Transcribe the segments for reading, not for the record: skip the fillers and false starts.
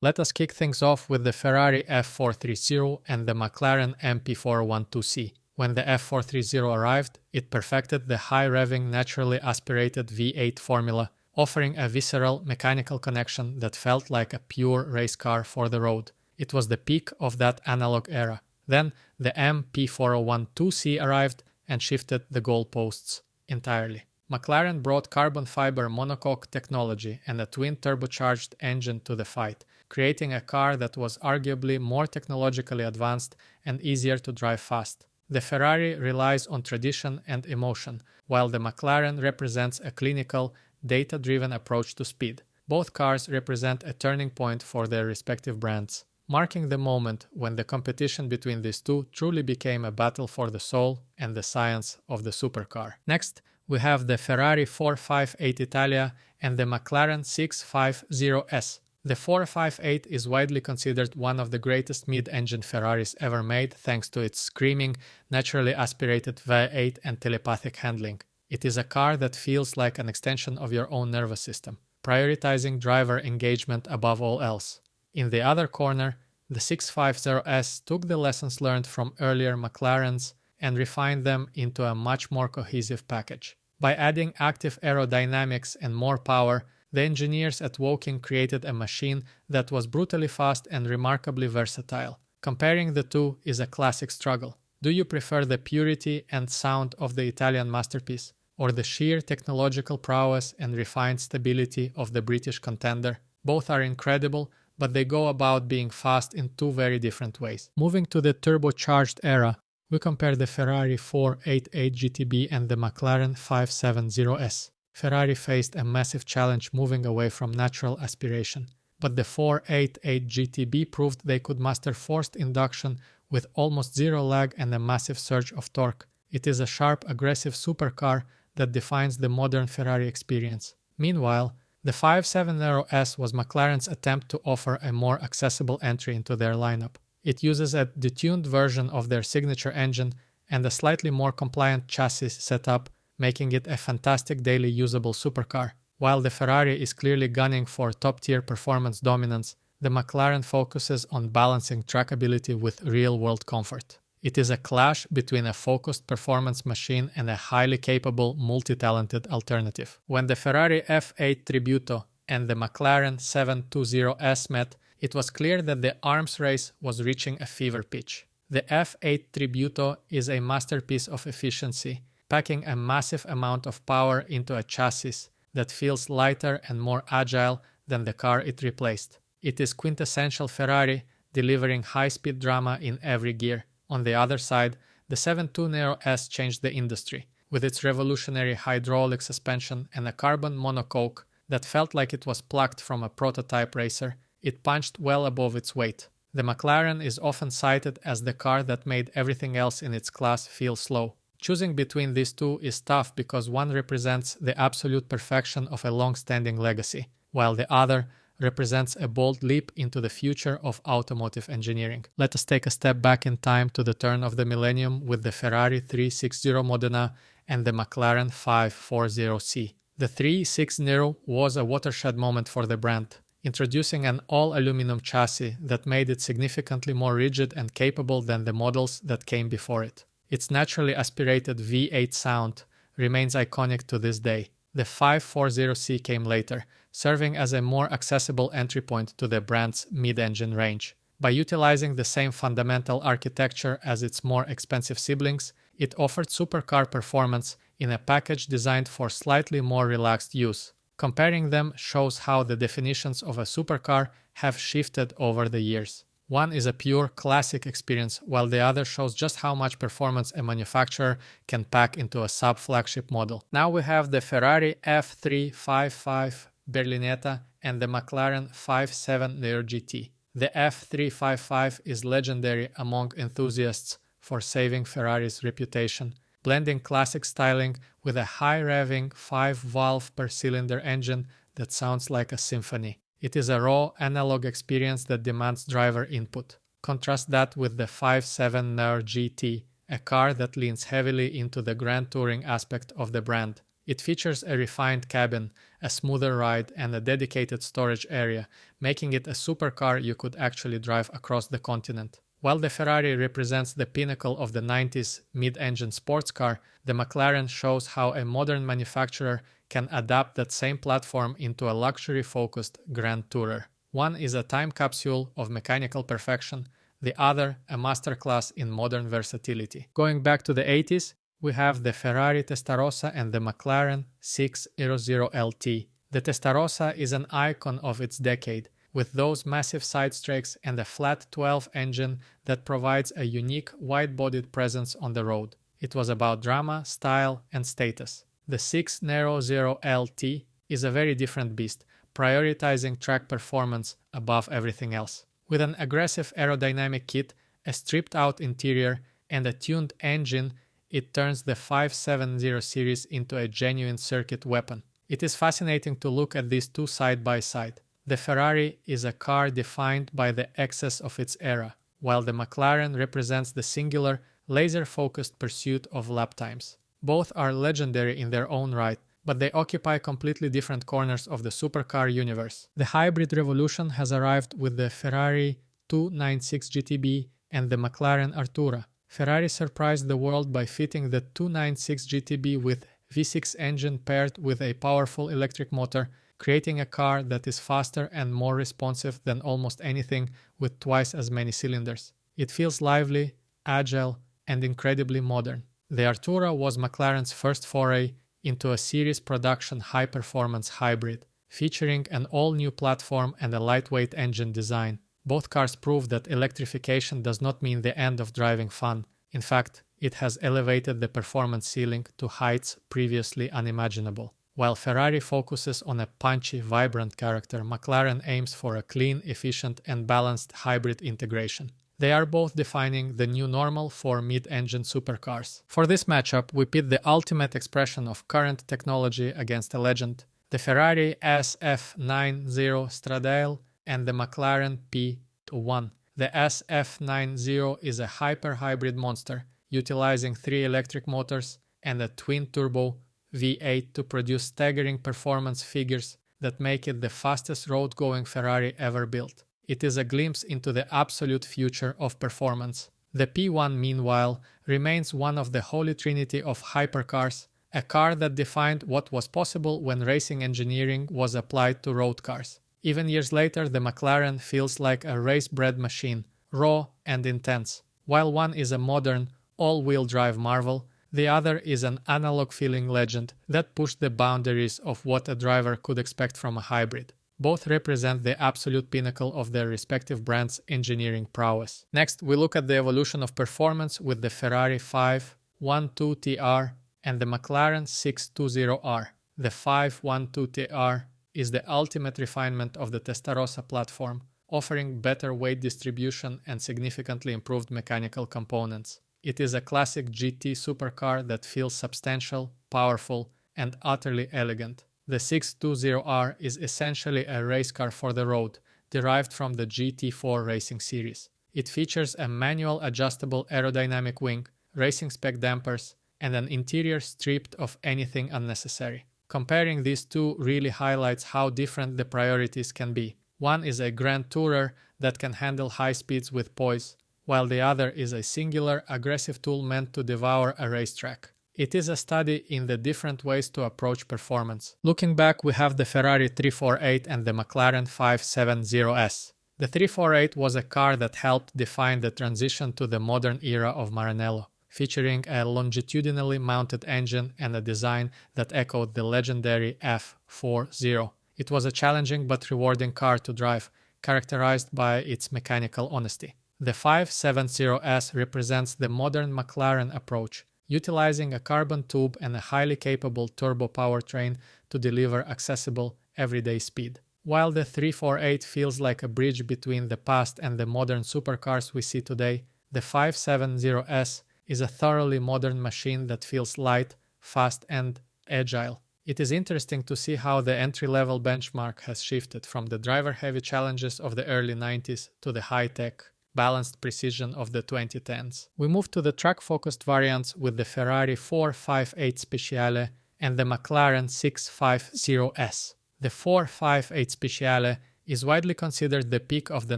Let us kick things off with the Ferrari F430 and the McLaren MP412C. When the F430 arrived, it perfected the high-revving, naturally aspirated V8 formula, offering a visceral mechanical connection that felt like a pure race car for the road. It was the peak of that analog era. Then the MP412C arrived and shifted the goalposts entirely. McLaren brought carbon fiber monocoque technology and a twin turbocharged engine to the fight, creating a car that was arguably more technologically advanced and easier to drive fast. The Ferrari relies on tradition and emotion, while the McLaren represents a clinical, data-driven approach to speed. Both cars represent a turning point for their respective brands, marking the moment when the competition between these two truly became a battle for the soul and the science of the supercar. Next, we have the Ferrari 458 Italia and the McLaren 650S. The 458 is widely considered one of the greatest mid-engine Ferraris ever made thanks to its screaming, naturally aspirated V8 and telepathic handling. It is a car that feels like an extension of your own nervous system, prioritizing driver engagement above all else. In the other corner, the 650S took the lessons learned from earlier McLarens and refined them into a much more cohesive package. By adding active aerodynamics and more power, the engineers at Woking created a machine that was brutally fast and remarkably versatile. Comparing the two is a classic struggle. Do you prefer the purity and sound of the Italian masterpiece, or the sheer technological prowess and refined stability of the British contender? Both are incredible, but they go about being fast in two very different ways. Moving to the turbocharged era, we compare the Ferrari 488 GTB and the McLaren 570S. Ferrari faced a massive challenge moving away from natural aspiration, but the 488 GTB proved they could master forced induction with almost zero lag and a massive surge of torque. It is a sharp, aggressive supercar that defines the modern Ferrari experience. Meanwhile, the 570S was McLaren's attempt to offer a more accessible entry into their lineup. It uses a detuned version of their signature engine and a slightly more compliant chassis setup, making it a fantastic daily usable supercar. While the Ferrari is clearly gunning for top-tier performance dominance, the McLaren focuses on balancing trackability with real-world comfort. It is a clash between a focused performance machine and a highly capable, multi-talented alternative. When the Ferrari F8 Tributo and the McLaren 720S met, it was clear that the arms race was reaching a fever pitch. The F8 Tributo is a masterpiece of efficiency, packing a massive amount of power into a chassis that feels lighter and more agile than the car it replaced. It is quintessential Ferrari, delivering high-speed drama in every gear. On the other side, the 720S changed the industry, with its revolutionary hydraulic suspension and a carbon monocoque that felt like it was plucked from a prototype racer. It punched well above its weight. The McLaren is often cited as the car that made everything else in its class feel slow. Choosing between these two is tough because one represents the absolute perfection of a long-standing legacy, while the other represents a bold leap into the future of automotive engineering. Let us take a step back in time to the turn of the millennium with the Ferrari 360 Modena and the McLaren 540C. The 360 was a watershed moment for the brand, introducing an all-aluminum chassis that made it significantly more rigid and capable than the models that came before it. Its naturally aspirated V8 sound remains iconic to this day. The 540C came later, serving as a more accessible entry point to the brand's mid-engine range. By utilizing the same fundamental architecture as its more expensive siblings, it offered supercar performance in a package designed for slightly more relaxed use. Comparing them shows how the definitions of a supercar have shifted over the years. One is a pure classic experience, while the other shows just how much performance a manufacturer can pack into a sub-flagship model. Now we have the Ferrari F355 Berlinetta and the McLaren 570 GT. The F355 is legendary among enthusiasts for saving Ferrari's reputation, blending classic styling with a high-revving 5-valve per cylinder engine that sounds like a symphony. It is a raw, analog experience that demands driver input. Contrast that with the 570 GT, a car that leans heavily into the grand touring aspect of the brand. It features a refined cabin, a smoother ride, and a dedicated storage area, making it a supercar you could actually drive across the continent. While the Ferrari represents the pinnacle of the 90s mid-engine sports car, the McLaren shows how a modern manufacturer can adapt that same platform into a luxury-focused grand tourer. One is a time capsule of mechanical perfection, the other a masterclass in modern versatility. Going back to the 80s, we have the Ferrari Testarossa and the McLaren 600LT. The Testarossa is an icon of its decade, with those massive side strakes and a flat 12 engine that provides a unique wide-bodied presence on the road. It was about drama, style, and status. The 600LT is a very different beast, prioritizing track performance above everything else. With an aggressive aerodynamic kit, a stripped-out interior, and a tuned engine, it turns the 570 series into a genuine circuit weapon. It is fascinating to look at these two side by side. The Ferrari is a car defined by the excess of its era, while the McLaren represents the singular, laser-focused pursuit of lap times. Both are legendary in their own right, but they occupy completely different corners of the supercar universe. The hybrid revolution has arrived with the Ferrari 296 GTB and the McLaren Artura. Ferrari surprised the world by fitting the 296 GTB with V6 engine paired with a powerful electric motor, creating a car that is faster and more responsive than almost anything with twice as many cylinders. It feels lively, agile, and incredibly modern. The Artura was McLaren's first foray into a series production high-performance hybrid, featuring an all-new platform and a lightweight engine design. Both cars prove that electrification does not mean the end of driving fun. In fact, it has elevated the performance ceiling to heights previously unimaginable. While Ferrari focuses on a punchy, vibrant character, McLaren aims for a clean, efficient, and balanced hybrid integration. They are both defining the new normal for mid-engine supercars. For this matchup, we pit the ultimate expression of current technology against a legend, the Ferrari SF90 Stradale and the McLaren P1. The SF90 is a hyper-hybrid monster, utilizing 3 electric motors and a twin-turbo V8 to produce staggering performance figures that make it the fastest road-going Ferrari ever built. It is a glimpse into the absolute future of performance. The P1, meanwhile, remains one of the holy trinity of hypercars, a car that defined what was possible when racing engineering was applied to road cars. Even years later, the McLaren feels like a race-bred machine, raw and intense. While one is a modern, all-wheel drive marvel, the other is an analog-feeling legend that pushed the boundaries of what a driver could expect from a hybrid. Both represent the absolute pinnacle of their respective brands' engineering prowess. Next, we look at the evolution of performance with the Ferrari 512TR and the McLaren 620R. The 512TR is the ultimate refinement of the Testarossa platform, offering better weight distribution and significantly improved mechanical components. It is a classic GT supercar that feels substantial, powerful, and utterly elegant. The 620R is essentially a race car for the road, derived from the GT4 racing series. It features a manual adjustable aerodynamic wing, racing spec dampers, and an interior stripped of anything unnecessary. Comparing these two really highlights how different the priorities can be. One is a grand tourer that can handle high speeds with poise, while the other is a singular, aggressive tool meant to devour a racetrack. It is a study in the different ways to approach performance. Looking back, we have the Ferrari 348 and the McLaren 570S. The 348 was a car that helped define the transition to the modern era of Maranello, featuring a longitudinally mounted engine and a design that echoed the legendary F40. It was a challenging but rewarding car to drive, characterized by its mechanical honesty. The 570S represents the modern McLaren approach, utilizing a carbon tube and a highly capable turbo powertrain to deliver accessible, everyday speed. While the 348 feels like a bridge between the past and the modern supercars we see today, the 570S is a thoroughly modern machine that feels light, fast, and agile. It is interesting to see how the entry-level benchmark has shifted from the driver-heavy challenges of the early 90s to the high-tech, balanced precision of the 2010s. We move to the track-focused variants with the Ferrari 458 Speciale and the McLaren 650S. The 458 Speciale is widely considered the peak of the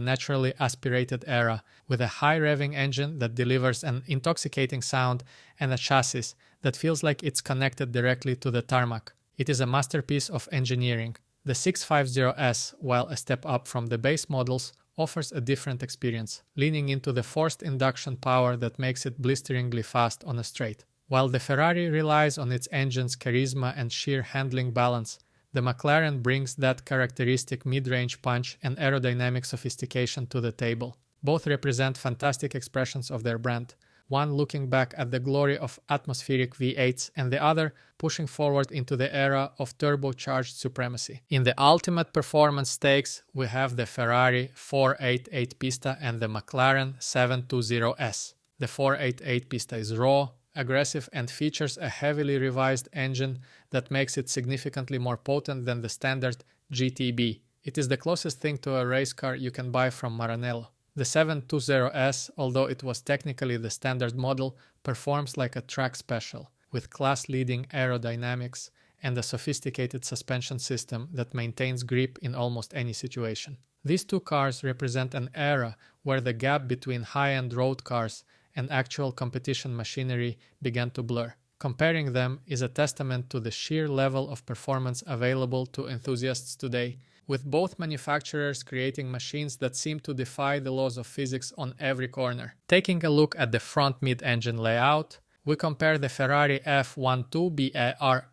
naturally aspirated era, with a high revving engine that delivers an intoxicating sound and a chassis that feels like it's connected directly to the tarmac. It is a masterpiece of engineering. The 650S, while a step up from the base models, offers a different experience, leaning into the forced induction power that makes it blisteringly fast on a straight. While the Ferrari relies on its engine's charisma and sheer handling balance, the McLaren brings that characteristic mid-range punch and aerodynamic sophistication to the table. Both represent fantastic expressions of their brand, one looking back at the glory of atmospheric V8s and the other pushing forward into the era of turbocharged supremacy. In the ultimate performance stakes, we have the Ferrari 488 Pista and the McLaren 720S. The 488 Pista is raw, aggressive, and features a heavily revised engine that makes it significantly more potent than the standard GTB. It is the closest thing to a race car you can buy from Maranello. The 720S, although it was technically the standard model, performs like a track special, with class-leading aerodynamics and a sophisticated suspension system that maintains grip in almost any situation. These two cars represent an era where the gap between high-end road cars and actual competition machinery began to blur. Comparing them is a testament to the sheer level of performance available to enthusiasts today, with both manufacturers creating machines that seem to defy the laws of physics on every corner. Taking a look at the front mid-engine layout, we compare the Ferrari F12 BAR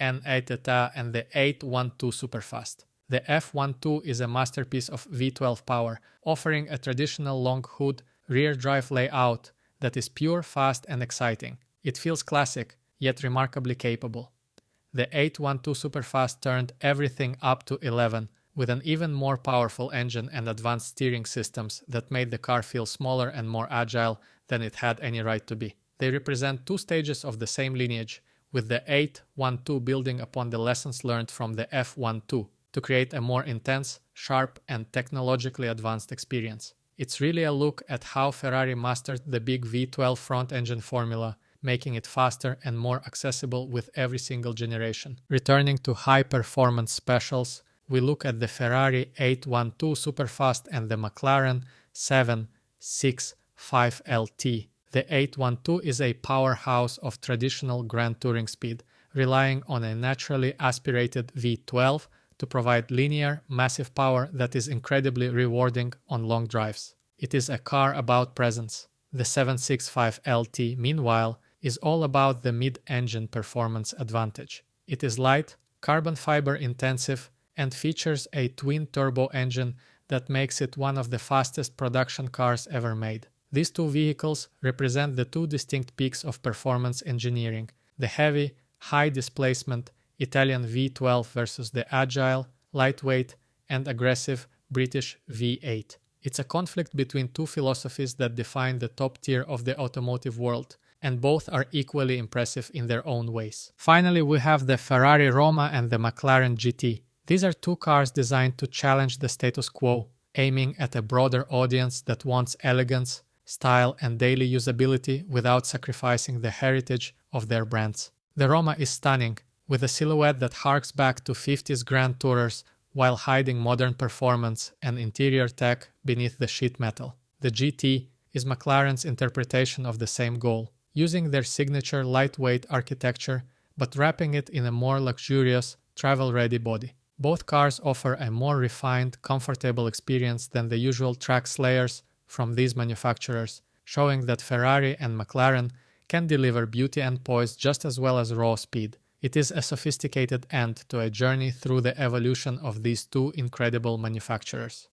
and the 812 Superfast. The F12 is a masterpiece of V12 power, offering a traditional long hood rear drive layout that is pure, fast, and exciting. It feels classic, yet remarkably capable. The 812 Superfast turned everything up to 11, with an even more powerful engine and advanced steering systems that made the car feel smaller and more agile than it had any right to be. They represent two stages of the same lineage, with the 812 building upon the lessons learned from the F12 to create a more intense, sharp, and technologically advanced experience. It's really a look at how Ferrari mastered the big V12 front-engine formula, making it faster and more accessible with every single generation. Returning to high-performance specials, we look at the Ferrari 812 Superfast and the McLaren 765LT. The 812 is a powerhouse of traditional Grand Touring speed, relying on a naturally aspirated V12 to provide linear, massive power that is incredibly rewarding on long drives. It is a car about presence. The 765LT, meanwhile, is all about the mid-engine performance advantage. It is light, carbon fiber intensive, and features a twin-turbo engine that makes it one of the fastest production cars ever made. These two vehicles represent the two distinct peaks of performance engineering: the heavy, high-displacement Italian V12 versus the agile, lightweight, and aggressive British V8. It's a conflict between two philosophies that define the top tier of the automotive world, and both are equally impressive in their own ways. Finally, we have the Ferrari Roma and the McLaren GT. These are two cars designed to challenge the status quo, aiming at a broader audience that wants elegance, style, and daily usability without sacrificing the heritage of their brands. The Roma is stunning, with a silhouette that harks back to 50s Grand Tourers while hiding modern performance and interior tech beneath the sheet metal. The GT is McLaren's interpretation of the same goal, using their signature lightweight architecture but wrapping it in a more luxurious, travel-ready body. Both cars offer a more refined, comfortable experience than the usual track slayers from these manufacturers, showing that Ferrari and McLaren can deliver beauty and poise just as well as raw speed. It is a sophisticated end to a journey through the evolution of these two incredible manufacturers.